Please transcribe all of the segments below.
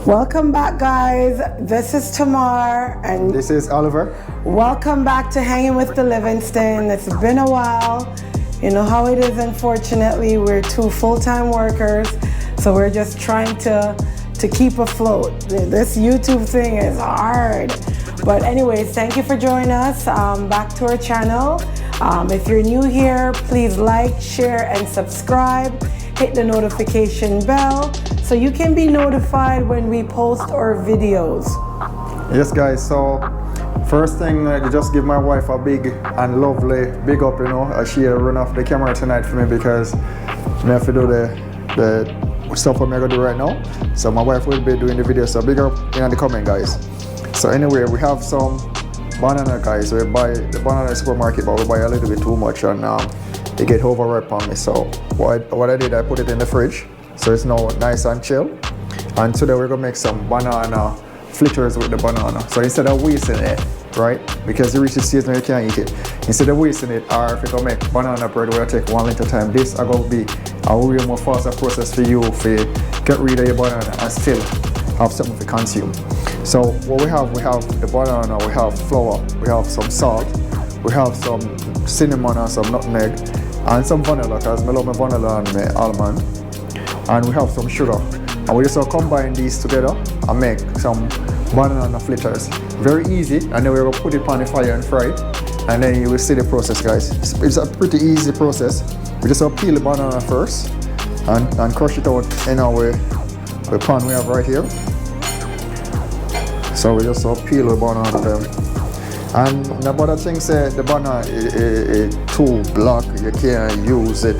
Welcome back, guys. This is Tamar and this is Oliver. Welcome back to Hanging with the Livingston. It's been a while. You know how it is, unfortunately. We're two full-time workers, so we're just trying to keep afloat. This YouTube thing is hard. But anyways, thank you for joining us. Back to our channel. If you're new here, please like, share, and subscribe. Hit the notification bell so you can be notified when we post our videos. Yes, guys, so first thing, just give my wife a big and lovely big up, you know, as she run off the camera tonight for me because I have to do the stuff I'm gonna do right now. So my wife will be doing the video, so big up in the comment, guys. So anyway, we have some banana, guys. We buy the banana in the supermarket, but we buy a little bit too much and they get overripe on me. So what I did, I put it in the fridge, so it's now nice and chill. And today we're gonna make some banana fritters with the banana. So instead of wasting it, right? Because you reach the season you can't eat it. Instead of wasting it, or if you're gonna make banana bread where I take 1 liter time, this is gonna be a way more faster process for you to get rid of your banana and still have something to consume. So what we have the banana, we have flour, we have some salt, we have some cinnamon and some nutmeg, and some vanilla, because I love my vanilla and my almond. And we have some sugar. And we just combine these together and make some banana fritters. Very easy, and then we're gonna put it on the fire and fry it. And then you will see the process, guys. It's a pretty easy process. We just peel the banana first and crush it out in our pan we have right here. So we just peel the banana them. And the other thing say the banana is too black, you can't use it.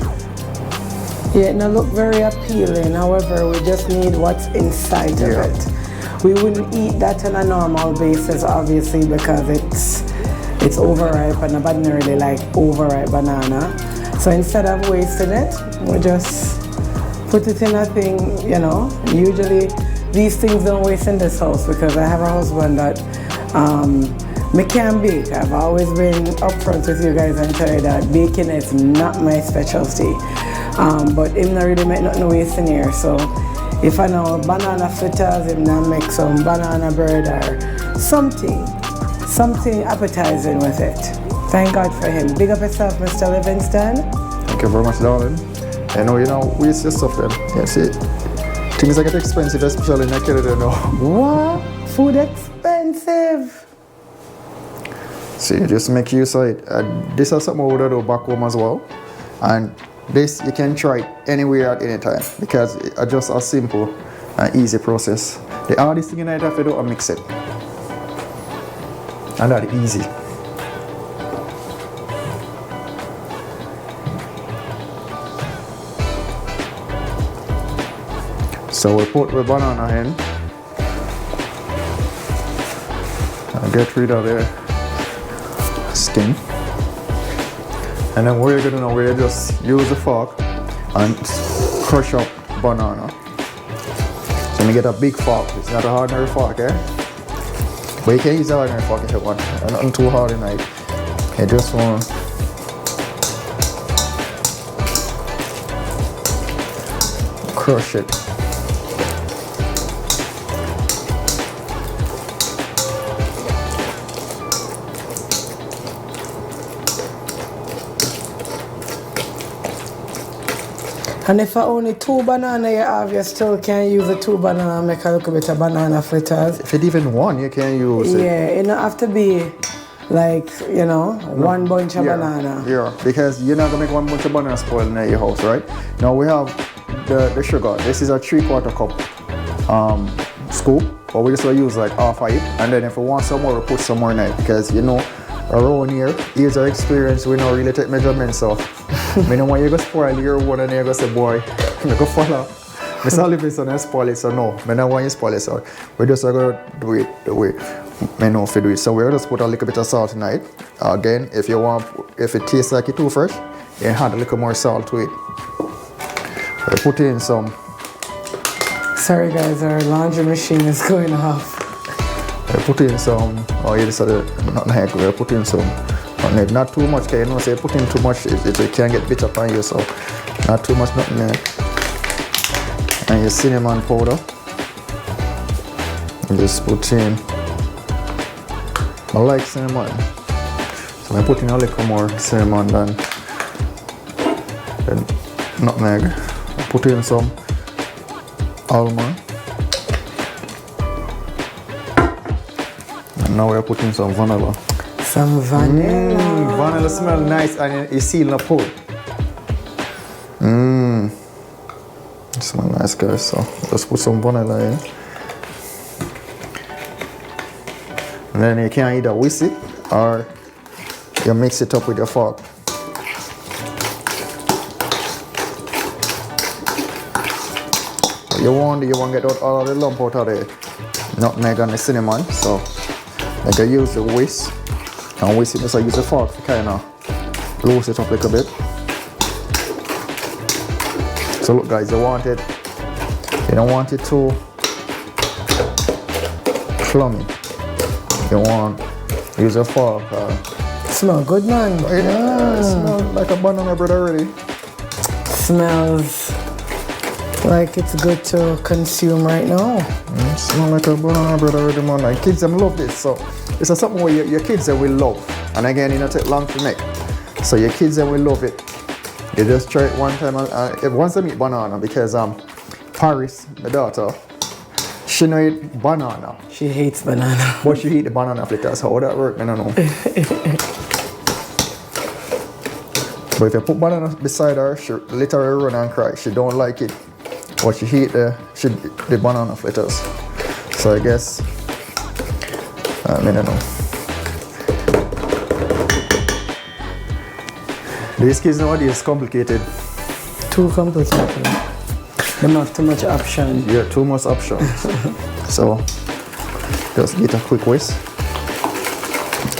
Yeah, it don't look very appealing. However, we just need what's inside of it. We wouldn't eat that on a normal basis, obviously, because it's overripe and nobody really like overripe banana. So instead of wasting it, we just put it in a thing, you know. Usually these things don't waste in this house because I have a husband that me can bake. I've always been upfront with you guys and tell you that baking is not my specialty. But him not really make nothing waste in here. So if I know banana fritters, him not make some banana bread or something appetizing with it. Thank God for him. Big up yourself, Mr. Livingston. Thank you very much, darling. You know, we waste your stuff then. Yeah, see, things get expensive, especially in Canada, you know. What? Food expensive? See, just make use of it. This is something we would do back home as well. And this you can try it anywhere at any time because it's just a simple and easy process. The hardest thing you have to do is mix it. And that's easy. So we put the banana in and get rid of the skin. And then what you're gonna know, we're just use the fork and crush up banana. So you get a big fork. It's not a ordinary fork, eh? But you can use an ordinary fork if you want. Nothing too hard in it. You just want to crush it. And if only 2 banana you have, you still can use the 2 banana and make a little bit of banana fritters. If it's even one, you can use it. Yeah, it don't have to be like, you know, one bunch of banana. Yeah, because you're not gonna make one bunch of banana spoil in your house, right? Now we have the sugar. This is a 3/4 cup scoop, but we just use like half of it. And then if we want some more, we put some more in it because you know, around here, here's our experience, we don't really take measurements, so I don't want you to spoil your one and you go say, boy, I go follow. Mr. Livingston and spoil it, so no, I don't want you to spoil it, so we're just going to do it the way I know if you do it. So we'll just put a little bit of salt in it. Again, if it tastes like it's too fresh, you add a little more salt to it. We'll put in some. Sorry guys, our laundry machine is going off. We'll put in some, oh yeah, this is nutmeg. We'll put in some nutmeg, not too much, because you know, say put in too much, it can get bitter on you, so not too much nutmeg. And your cinnamon powder. Just put in. I like cinnamon, so I put in a little more cinnamon than nutmeg. I put in some almond, and now we're putting some vanilla. Some vanilla. Vanilla smells nice, and it's sealing up food. It smells nice, guys. So let's put some vanilla in. And then you can either whisk it or you mix it up with your fork. You want to get out all of the lump out of the nutmeg and the cinnamon. So you can use the whisk and whisk it. So use the fork to kind of loose it up a little bit. So look, guys, you don't want it too clummy. You want use a fork. Smell good, man. Yeah, it smells like a banana bread already. Smells like it's good to consume right now. It smells like a banana bread already, man. Like kids them love this. So it's something where your kids them will love. And again, it don't take long to make. So your kids them will love it. You just try it one time. Once they eat banana, because Paris, my daughter, she don't eat banana. She hates banana. But she eat the banana fritters. How that work, I don't know. But if you put banana beside her, she literally run and cry. She don't like it. But she eat the banana fritters. So I guess, I don't know. These kids nowadays is complicated. Too complicated. They have too much options. Yeah, too much options. So just get a quick whisk.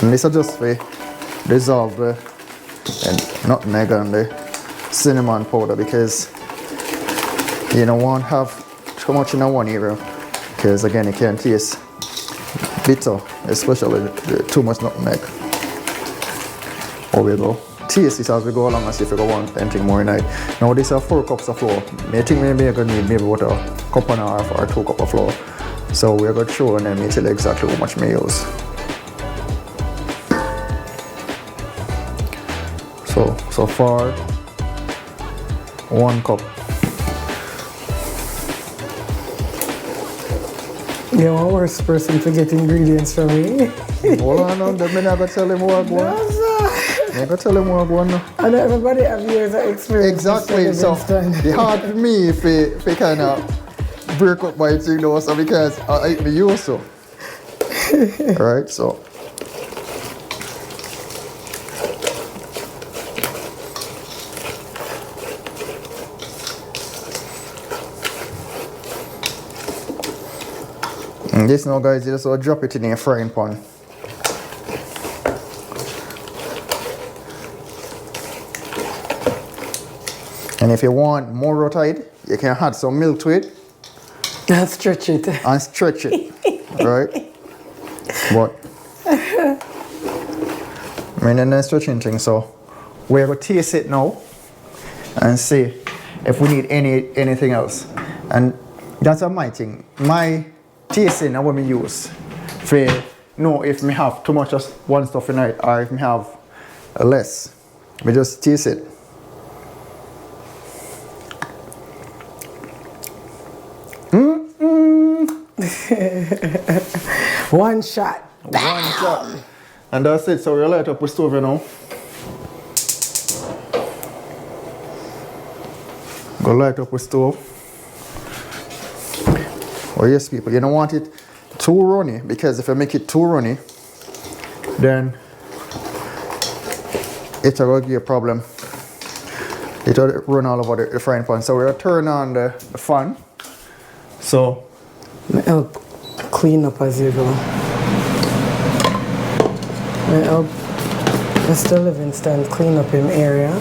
And this is just for dissolve the nutmeg and the cinnamon powder, because you don't want to have too much in one area, because again it can taste bitter, especially too much nutmeg. There we go. Taste it as we go along and see if we go want anything more in it. Now these are 4 cups of flour. I think maybe you're going to need maybe about a cup and a half or 2 cups of flour. So we're going to show them and tell you exactly how much we use. So far, 1 cup. You're the worst person to get ingredients from me. Hold on, I'm not going to tell him what I'm going. I'm going to tell him what I'm going now. I know everybody have years of experience. Exactly, so it's hard for me if I kind of break up my thing though, so because I eat the use so. Alright, so. And this now, guys, you just drop it in your frying pan. And if you want more rotted, you can add some milk to it. And stretch it. And stretch it, right? But, I mean, the stretching thing, so we're going to taste it now and see if we need anything else. And that's my thing. My tasting is what we use for know if we have too much of one stuff in it or if we have less. We just taste it. One shot. One shot. And that's it. So we'll light up the stove now. Go light up the stove. Oh yes, people, you don't want it too runny, because if you make it too runny, then it will give you a problem. It will run all over the frying pan. So we'll turn on the fan. So Help clean up as you go. Help Mr. Livingston clean up in area.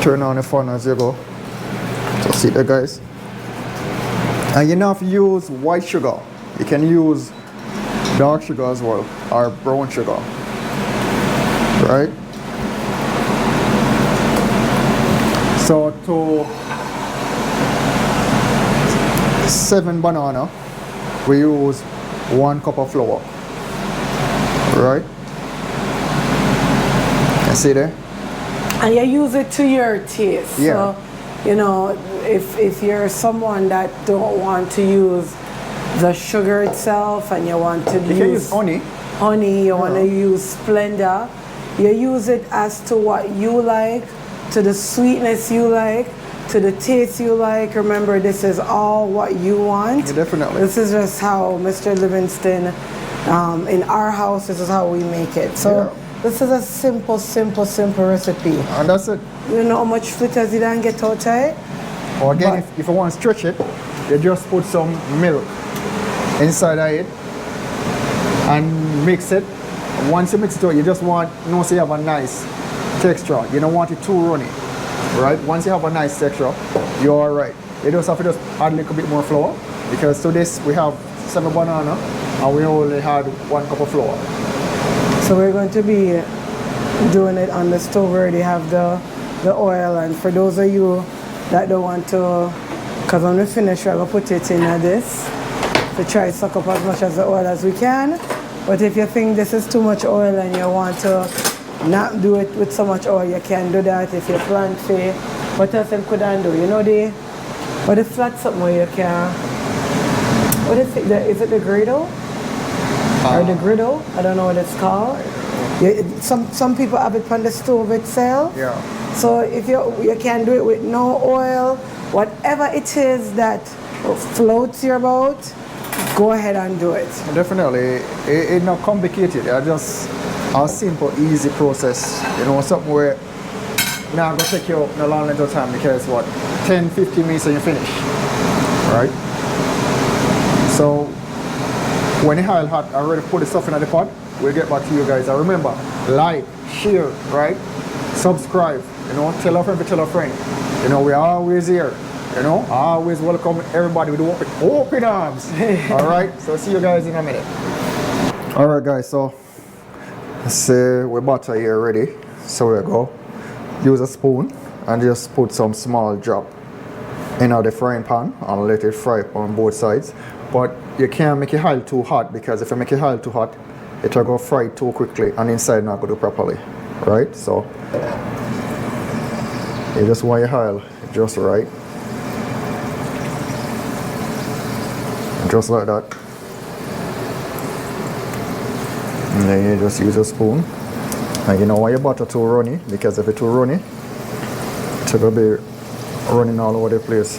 Turn on the fan as you go. So see there, guys. And you don't have to use white sugar. You can use dark sugar as well, or brown sugar. Right? So to 7 banana, we use 1 cup of flour. Right? You see there? And you use it to your taste. Yeah. So, you know, if you're someone that don't want to use the sugar itself and you want to You can use honey. you want to use Splenda, you use it as to what you like, to the sweetness you like, to the taste you like. Remember, this is all what you want. Yeah, definitely. This is just how Mr. Livingston, in our house, this is how we make it. So this is a simple recipe. And that's it. You know how much fritters you don't get out of it? Or again, if you want to stretch it, you just put some milk inside of it and mix it. Once you mix it out, you just want, you know, so you have a nice texture. You don't want it too runny, right? Once you have a nice texture, you're all right. You just have to just add a little bit more flour, because to this we have 7 banana and we only had 1 cup of flour. So we're going to be doing it on the stove. We already have the oil, and for those of you that don't want to, because when we finish we're going to put it in this to try to suck up as much as the oil as we can. But if you think this is too much oil and you want to not do it with so much oil, you can do that. If you plan for what else you could do, you know, the flat something where you can, what is it, is it the griddle? Or the griddle? I don't know what it's called. Some people have it on the stove itself. Yeah. So if you can do it with no oil, whatever it is that floats your boat, go ahead and do it. Definitely, it's not complicated. It's just a simple, easy process. You know, something where now go take you no long little time, because what, 10-15 minutes and you finish, right? So when the oil hot, I already put the stuff in the pot. We'll get back to you guys. And remember, like, share, right? Subscribe. You know, tell a friend to tell a friend. You know, we're always here. You know, always welcome everybody with open arms. All right, so see you guys in a minute. All right, guys, so let's say we're butter here ready. So we go. Use a spoon and just put some small drop in the frying pan and let it fry on both sides. But you can't make it oil too hot, because if you make it oil too hot, it will go fry too quickly and inside not go do properly, right? So you just want your oil just right. Just like that. And then you just use a spoon. And you don't want your butter too runny, because if it's too runny, it's going to be running all over the place.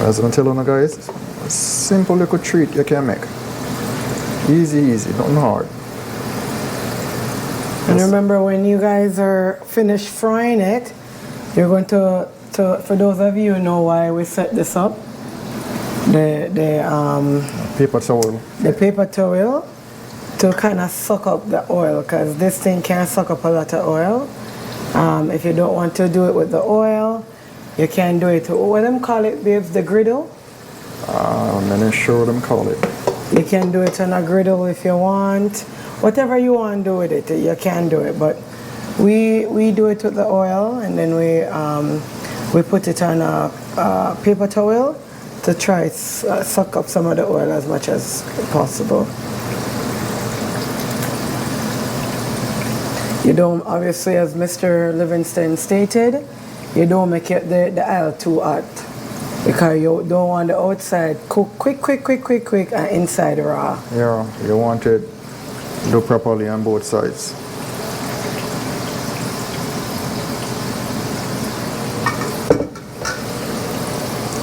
As I'm telling you guys, a simple little treat you can make. Easy, nothing hard. And remember, when you guys are finished frying it, you're going to for those of you who know why we set this up, the paper towel. The paper towel to kind of suck up the oil, because this thing can suck up a lot of oil. If you don't want to do it with the oil, you can do it. What them call it, babes? The griddle? I'm not sure what them call it. You can do it on a griddle if you want. Whatever you want to do with it, you can do it. But we do it with the oil, and then we put it on a paper towel to try suck up some of the oil as much as possible. You don't, obviously, as Mr. Livingston stated, you don't make it the oil too hot, because you don't want the outside cook quick and inside raw. Yeah, you want it do properly on both sides.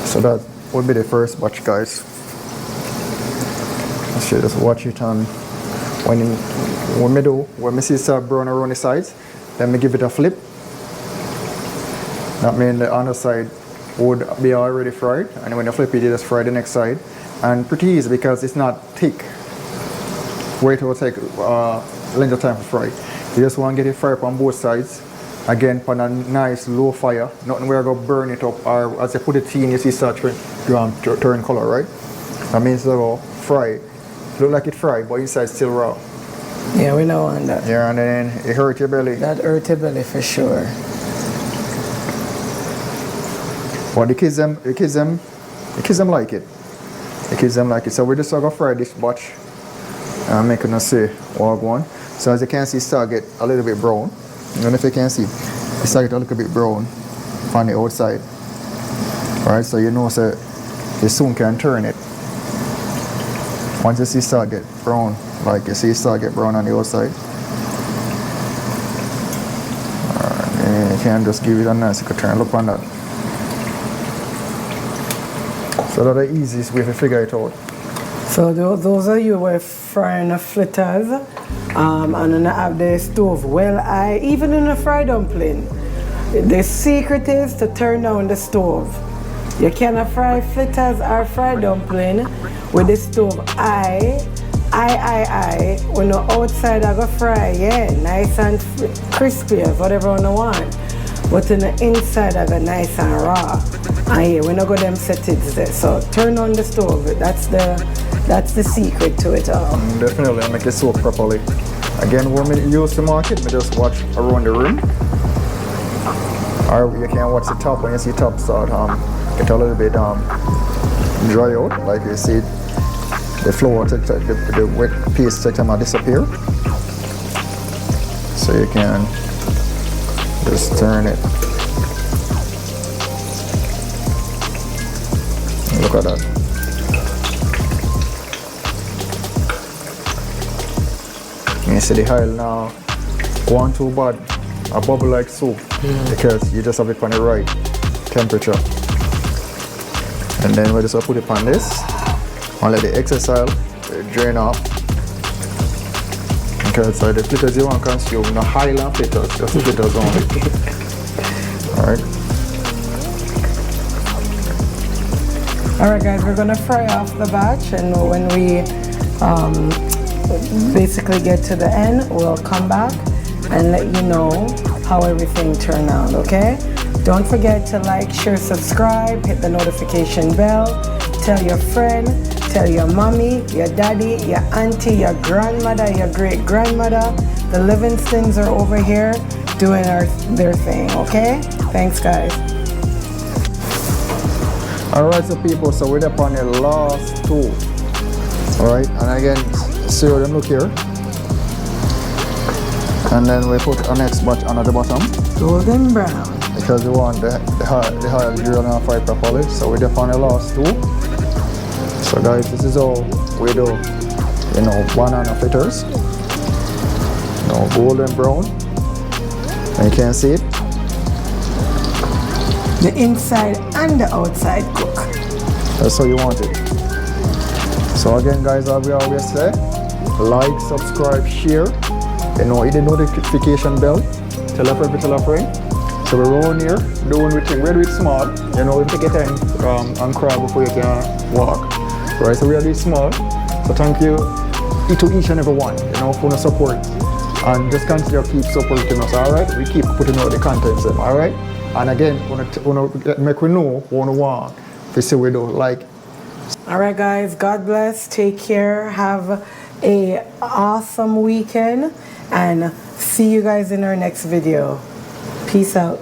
So that would be the first batch, guys. Let's just watch it, and when I see it start brown around the sides, then I give it a flip. That means the underside would be already fried, and when you flip it, you just fry the next side. And pretty easy, because it's not thick. Wait, it will take length of time to fry. You just want to get it fried on both sides. Again, on a nice low fire. Nothing where I go burn it up, or as you put it in, you see it start turn color, right? That means it will fry. Look like it fried, but inside still raw. Yeah, we don't want that. Yeah, and then it hurt your belly. That hurt your belly for sure. But the kids them like it. The kids them like it. So we just gonna fry this batch and make it see what go on. So as you can see, start get a little bit brown. I don't know if you can see. It start get a little bit brown on the outside. Alright, so you know so you soon can turn it. Once you see start get brown, like you see start get brown on the outside. Alright, you can just give it a nice you can turn look on that. So that's the easiest way to figure it out. So those of you who are frying the fritters and then have the stove, well, even in a fried dumpling, the secret is to turn down the stove. You cannot fry fritters or fried dumpling with the stove when the outside I go fry, yeah, nice and crispy as whatever you want. But in the inside I go nice and raw. And yeah, we not got them settings there. So turn on the stove. That's the secret to it all. Definitely, I make it soak properly. Again, when we use the market, we just watch around the room. Or you can watch the top when you see top start get a little bit dry out, like you see the flour, the wet paste take time to disappear. So you can just turn it. Look at that. You see the oil now going too bad, a bubble like soup, because you just have it on the right temperature. And then we just put it on this and let the excess oil drain off. Because the fritters you want to consume, no Highland fritters, just the fritters only. Alright. Alright guys, we're gonna fry off the batch, and when we basically get to the end, we'll come back and let you know how everything turned out, okay? Don't forget to like, share, subscribe, hit the notification bell, tell your friend, tell your mommy, your daddy, your auntie, your grandmother, your great-grandmother. The Livingstons are over here doing their thing, okay? Thanks guys. Alright, so people, so we're up on the last two. Alright, and again, see how them look here. And then we put our next batch on at the bottom. Golden brown. Because we want the oil drill and fry properly. So we're up on the last two. So guys, this is how we do, banana fritters. Golden brown. And you can see it. The inside and the outside cook. That's how you want it. So again guys, as we always say, like, subscribe, share, hit the notification bell, tell a friend. So we're around here doing everything, we do it small, we take your time and crawl before you can walk. Right, so we are doing small. So thank you to each and every one, for the support. And just continue to keep supporting us, alright? We keep putting out the contents, alright? And again, make we know what we want to see we do. Alright guys, God bless, take care, have a awesome weekend, and see you guys in our next video. Peace out.